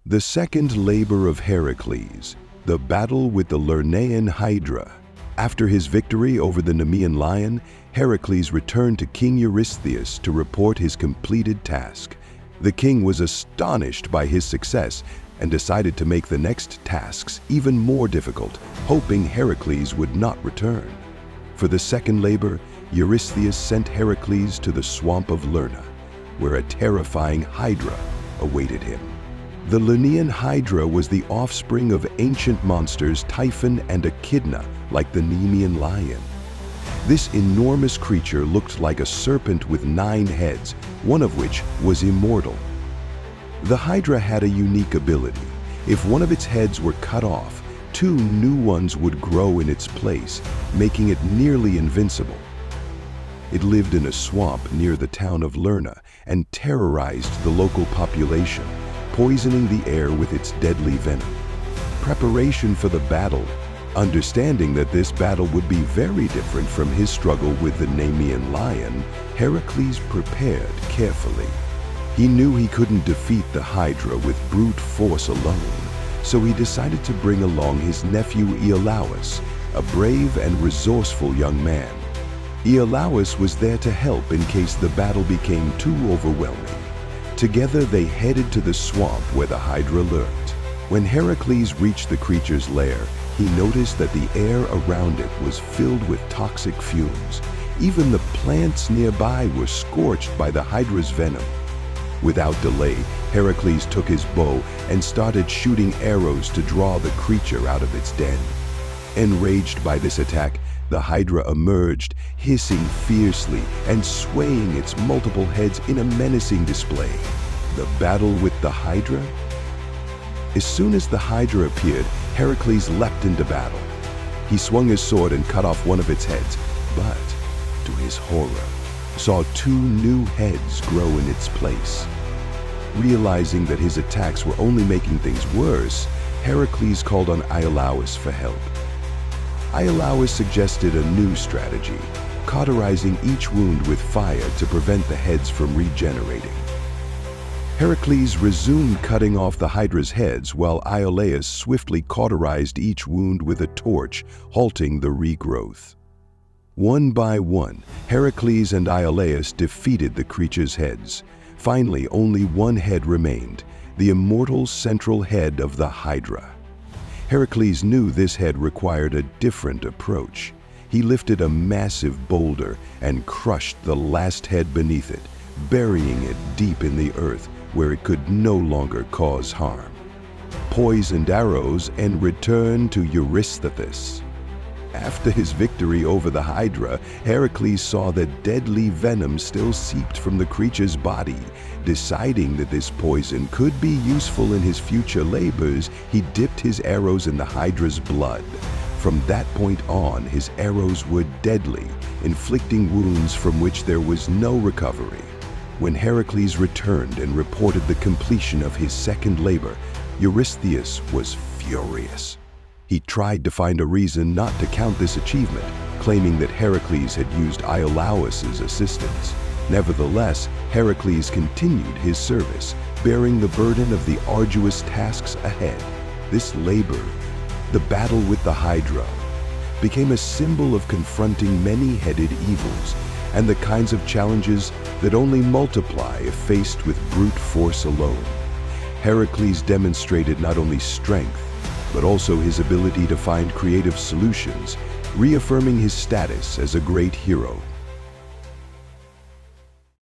The second labor of Heracles, the battle with the Lernaean Hydra. After his victory over the Nemean lion, Heracles returned to King Eurystheus to report his completed task. The king was astonished by his success and decided to make the next tasks even more difficult, hoping Heracles would not return. For the second labor, Eurystheus sent Heracles to the swamp of Lerna, where a terrifying Hydra awaited him. The Lernaean Hydra was the offspring of ancient monsters Typhon and Echidna, like the Nemean lion. This enormous creature looked like a serpent with 9 heads, one of which was immortal. The Hydra had a unique ability. If one of its heads were cut off, 2 new ones would grow in its place, making it nearly invincible. It lived in a swamp near the town of Lerna and terrorized the local population, poisoning the air with its deadly venom. Preparation for the battle. Understanding that this battle would be very different from his struggle with the Nemean lion, Heracles prepared carefully. He knew he couldn't defeat the Hydra with brute force alone, so he decided to bring along his nephew Iolaus, a brave and resourceful young man. Iolaus was there to help in case the battle became too overwhelming. Together they headed to the swamp where the Hydra lurked. When Heracles reached the creature's lair, he noticed that the air around it was filled with toxic fumes. Even the plants nearby were scorched by the Hydra's venom. Without delay, Heracles took his bow and started shooting arrows to draw the creature out of its den. Enraged by this attack, the Hydra emerged, hissing fiercely and swaying its multiple heads in a menacing display. The battle with the Hydra? As soon as the Hydra appeared, Heracles leapt into battle. He swung his sword and cut off one of its heads, but, to his horror, saw 2 new heads grow in its place. Realizing that his attacks were only making things worse, Heracles called on Iolaus for help. Iolaus suggested a new strategy, cauterizing each wound with fire to prevent the heads from regenerating. Heracles resumed cutting off the Hydra's heads while Iolaus swiftly cauterized each wound with a torch, halting the regrowth. One by one, Heracles and Iolaus defeated the creature's heads. Finally, only one head remained, the immortal central head of the Hydra. Heracles knew this head required a different approach. He lifted a massive boulder and crushed the last head beneath it, burying it deep in the earth where it could no longer cause harm. Poisoned arrows and returned to Eurystheus. After his victory over the Hydra, Heracles saw that deadly venom still seeped from the creature's body. Deciding that this poison could be useful in his future labors, he dipped his arrows in the Hydra's blood. From that point on, his arrows were deadly, inflicting wounds from which there was no recovery. When Heracles returned and reported the completion of his second labor, Eurystheus was furious. He tried to find a reason not to count this achievement, claiming that Heracles had used Iolaus's assistance. Nevertheless, Heracles continued his service, bearing the burden of the arduous tasks ahead. This labor, the battle with the Hydra, became a symbol of confronting many-headed evils and the kinds of challenges that only multiply if faced with brute force alone. Heracles demonstrated not only strength, but also his ability to find creative solutions, reaffirming his status as a great hero.